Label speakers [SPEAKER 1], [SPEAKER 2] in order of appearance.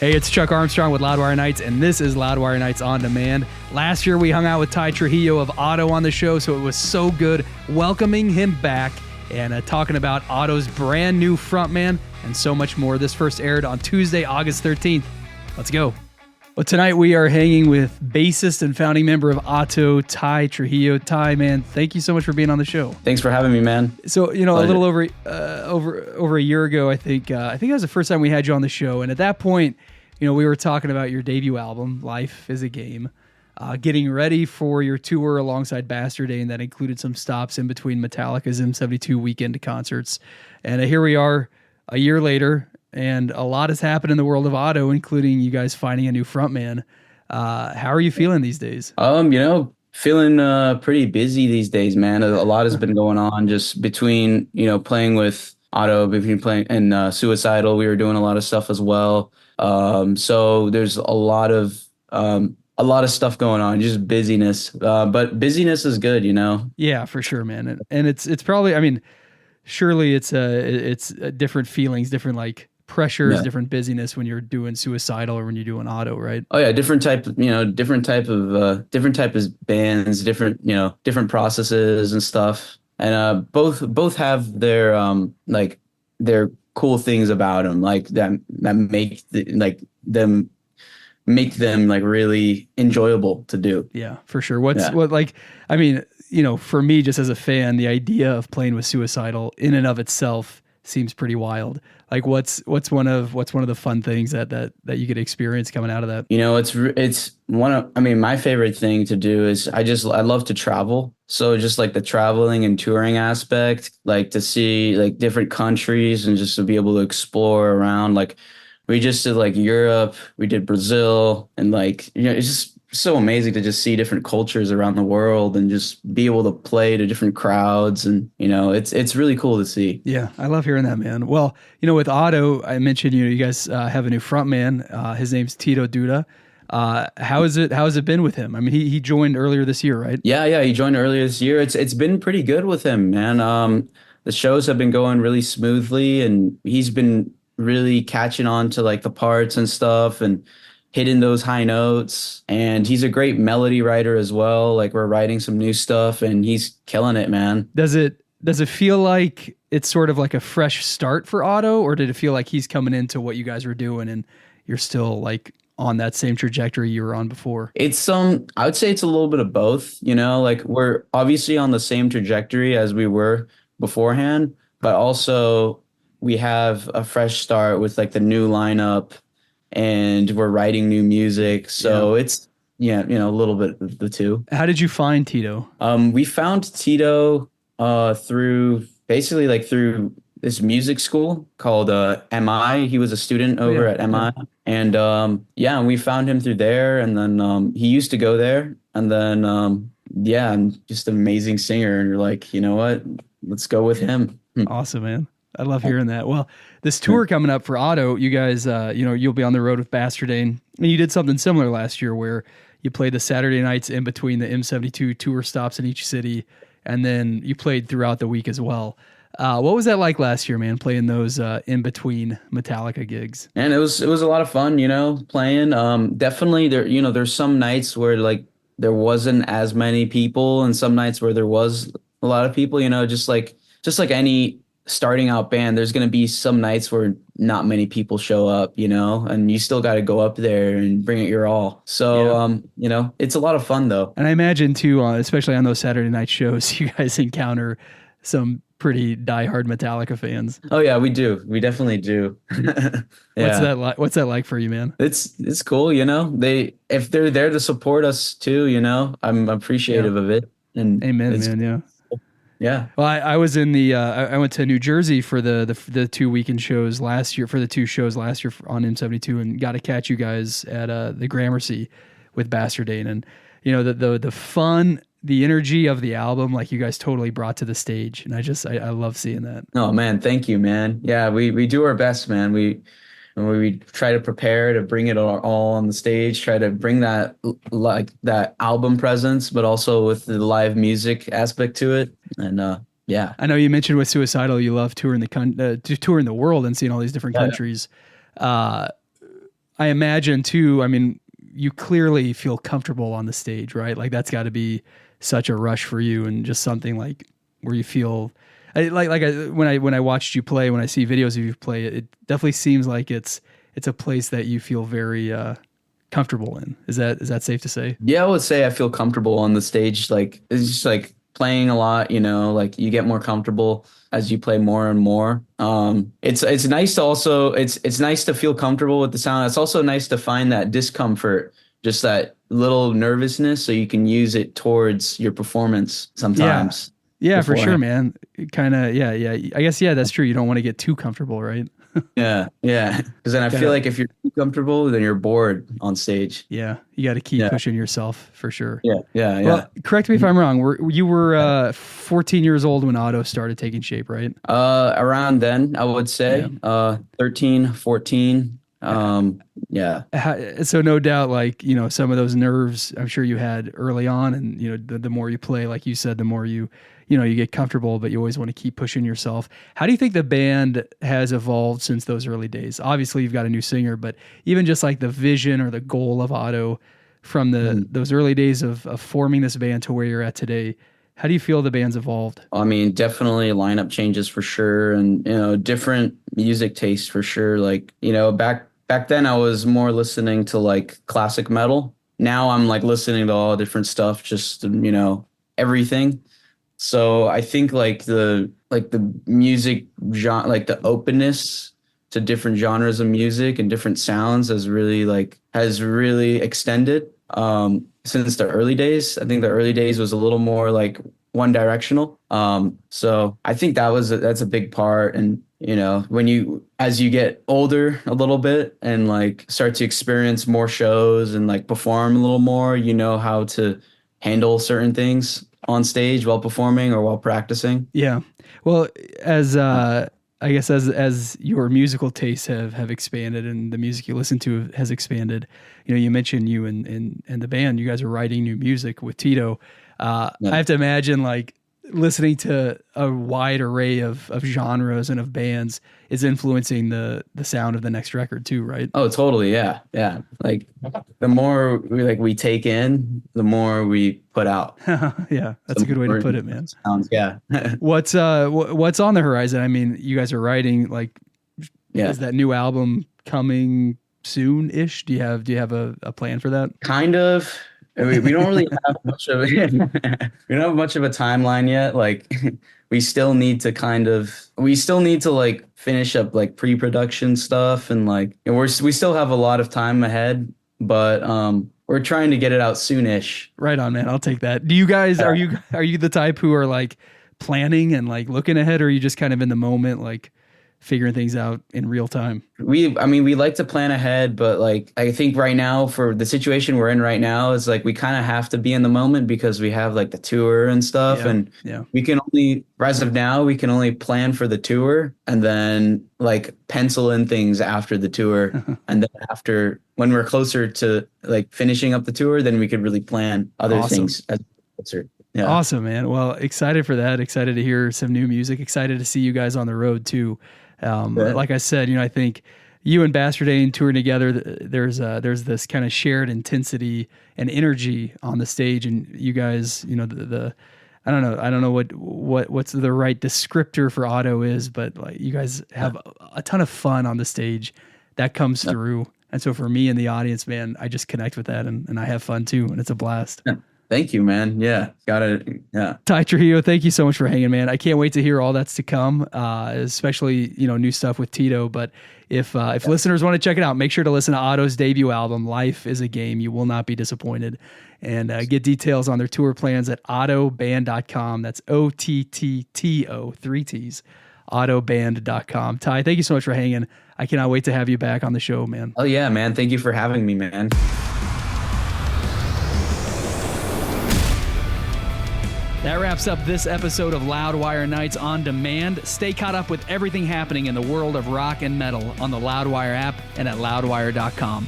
[SPEAKER 1] Hey, it's Chuck Armstrong with Loudwire Nights, and this is Loudwire Nights On Demand. Last year, we hung out with Tye Trujillo of OTTTO on the show, so it was so good welcoming him back and talking about OTTTO's brand new frontman and so much more. This first aired on Tuesday, August 13th. Let's go. Well, tonight we are hanging with bassist and founding member of OTTTO, Tye Trujillo. Tye, man, thank you so much for being on the show.
[SPEAKER 2] Thanks for having me, man.
[SPEAKER 1] So, you know, a little over a year ago, I think that was the first time we had you on the show. And at that point, you know, we were talking about your debut album, Life is a Game, getting ready for your tour alongside Bastardane that included some stops in between Metallica's M72 weekend concerts. And here we are a year later, and a lot has happened in the world of OTTTO, including you guys finding a new frontman. How are you feeling these days?
[SPEAKER 2] Feeling pretty busy these days, man. A lot has been going on just between, playing with OTTTO, between playing and Suicidal. We were doing a lot of stuff as well. So there's a lot of stuff going on, just busyness. But busyness is good,
[SPEAKER 1] Yeah, for sure, man. And it's probably, I mean, surely it's different feelings, different like pressures, different busyness when you're doing Suicidal or when you're doing OTTTO, right?
[SPEAKER 2] Oh yeah, different type of bands, different processes and stuff. And both have their their cool things about them, like that make them like really enjoyable to do.
[SPEAKER 1] Yeah, for sure. For me, just as a fan, the idea of playing with Suicidal in and of itself seems pretty wild. Like what's one of the fun things that you could experience coming out of that?
[SPEAKER 2] It's my favorite thing to do is I love to travel. So just like the traveling and touring aspect, like to see like different countries and just to be able to explore around. Like we just did like Europe, we did Brazil, and it's just so amazing to just see different cultures around the world and just be able to play to different crowds. And, it's really cool to see.
[SPEAKER 1] Yeah, I love hearing that, man. Well, with OTTTO, I mentioned, you guys have a new frontman. His name's Tito Duda. How has it been with him? I mean, he joined earlier this year, right?
[SPEAKER 2] Yeah. He joined earlier this year. It's been pretty good with him, man. The shows have been going really smoothly and he's been really catching on to like the parts and stuff and hitting those high notes. And he's a great melody writer as well. Like we're writing some new stuff and he's killing it, man.
[SPEAKER 1] Does it feel like it's sort of like a fresh start for OTTTO, or did it feel like he's coming into what you guys were doing and you're still like on that same trajectory you were on before?
[SPEAKER 2] It's I would say it's a little bit of both, like we're obviously on the same trajectory as we were beforehand, but also we have a fresh start with like the new lineup and we're writing new music. So it's, a little bit of the two.
[SPEAKER 1] How did you find Tito?
[SPEAKER 2] We found Tito through this music school called MI. He was a student over at MI. And and we found him through there. And then he used to go there. And then, I'm just an amazing singer. And you're like, you know what? Let's go with him.
[SPEAKER 1] Awesome, man. I love hearing that. Well, this tour coming up for OTTTO, you guys, you'll be on the road with Bastardane. And you did something similar last year where you played the Saturday nights in between the M72 tour stops in each city. And then you played throughout the week as well. What was that like last year, man, playing those in between Metallica gigs?
[SPEAKER 2] And it was a lot of fun, playing. Definitely there's some nights where like there wasn't as many people and some nights where there was a lot of people, just like any starting out band, there's going to be some nights where not many people show up, and you still got to go up there and bring it your all. So, it's a lot of fun though.
[SPEAKER 1] And I imagine too, especially on those Saturday night shows, you guys encounter some pretty diehard Metallica fans.
[SPEAKER 2] Oh yeah, we do. We definitely do.
[SPEAKER 1] Yeah. What's that like for you, man?
[SPEAKER 2] It's cool. If they're there to support us too, I'm appreciative of it. And
[SPEAKER 1] amen, man. Yeah.
[SPEAKER 2] Yeah.
[SPEAKER 1] Well, I was in I went to New Jersey for the 2 weekend shows last year, for the 2 shows last year on M72, and got to catch you guys at the Gramercy with Bastardane. And the fun, the energy of the album, like you guys totally brought to the stage, and I love seeing that.
[SPEAKER 2] Oh man, thank you, man. Yeah, we do our best, man. We try to prepare to bring it all on the stage, try to bring that that album presence, but also with the live music aspect to it. And
[SPEAKER 1] I know you mentioned with Suicidal, you love touring the world and seeing all these different countries. I imagine too, I mean, you clearly feel comfortable on the stage, right? Like that's got to be such a rush for you, and just something like where you feel when I watched you play, when I see videos of you play, it definitely seems like it's a place that you feel very comfortable in. Is that safe to say?
[SPEAKER 2] Yeah, I would say I feel comfortable on the stage. Like it's just like playing a lot, like you get more comfortable as you play more and more. It's nice to also it's nice to feel comfortable with the sound. It's also nice to find that discomfort, just that little nervousness, so you can use it towards your performance sometimes.
[SPEAKER 1] Yeah, for sure, man. Kind of, yeah. I guess, yeah, that's true. You don't want to get too comfortable, right?
[SPEAKER 2] Yeah. Because then I feel like if you're too comfortable, then you're bored on stage.
[SPEAKER 1] Yeah, you got to keep pushing yourself for sure.
[SPEAKER 2] Yeah.
[SPEAKER 1] Well, correct me if I'm wrong. You were 14 years old when OTTTO started taking shape, right?
[SPEAKER 2] Around then, I would say 13, 14. Yeah.
[SPEAKER 1] So no doubt, like, some of those nerves I'm sure you had early on, and, the more you play, like you said, the more you get comfortable, but you always want to keep pushing yourself. How do you think the band has evolved since those early days? Obviously you've got a new singer, but even just like the vision or the goal of OTTTO from those early days of forming this band to where you're at today, how do you feel the band's evolved?
[SPEAKER 2] I mean, definitely lineup changes for sure. And, different music taste for sure. Like, back then I was more listening to like classic metal. Now I'm like listening to all different stuff, just, everything. So I think like the music genre, like the openness to different genres of music and different sounds has really extended since the early days. I think the early days was a little more like one directional. So I think that's a big part. And as you get older a little bit and like start to experience more shows and like perform a little more, how to handle certain things on stage while performing or while practicing.
[SPEAKER 1] Yeah. Well, as I guess as your musical tastes have expanded and the music you listen to has expanded, you mentioned you and the band, you guys are writing new music with Tito. I have to imagine like listening to a wide array of genres and of bands is influencing the sound of the next record too, right?
[SPEAKER 2] Oh, totally. Yeah. Yeah. Like the more we take in, the more we put out.
[SPEAKER 1] Yeah. That's a good way to put it, man.
[SPEAKER 2] Sounds, yeah.
[SPEAKER 1] What's on the horizon? I mean, you guys are writing is that new album coming soon-ish? Do you have a plan for that?
[SPEAKER 2] Kind of. We don't really have much of we don't have much of a timeline yet. Like we still need to like finish up like pre-production stuff, and like we still have a lot of time ahead, but we're trying to get it out soonish.
[SPEAKER 1] Right on, man. I'll take that. Do you guys are you the type who are like planning and like looking ahead, or are you just kind of in the moment, like figuring things out in real time?
[SPEAKER 2] We like to plan ahead, but like I think right now for the situation we're in right now is like we kind of have to be in the moment because we have like the tour and stuff, and we can only, as of now, we can only plan for the tour and then like pencil in things after the tour, and then after, when we're closer to like finishing up the tour, then we could really plan other things as a concert. Yeah.
[SPEAKER 1] Awesome, man. Well, excited for that. Excited to hear some new music. Excited to see you guys on the road too. Like I said, I think you and Bastardane touring together, there's this kind of shared intensity and energy on the stage, and you guys, I don't know what's the right descriptor for OTTTO is, but like you guys have a ton of fun on the stage that comes through. And so for me and the audience, man, I just connect with that, and I have fun too, and it's a blast.
[SPEAKER 2] Yeah. Thank you, man. Yeah. Got it. Yeah.
[SPEAKER 1] Tye Trujillo, thank you so much for hanging, man. I can't wait to hear all that's to come, especially, new stuff with Tito. But if listeners want to check it out, make sure to listen to OTTTO's debut album, Life is a Game. You will not be disappointed. And get details on their tour plans at ottoband.com. That's OTTTO, 3 T's, ottoband.com. Tye, thank you so much for hanging. I cannot wait to have you back on the show, man.
[SPEAKER 2] Oh, yeah, man. Thank you for having me, man.
[SPEAKER 1] That wraps up this episode of Loudwire Nights on Demand. Stay caught up with everything happening in the world of rock and metal on the Loudwire app and at loudwire.com.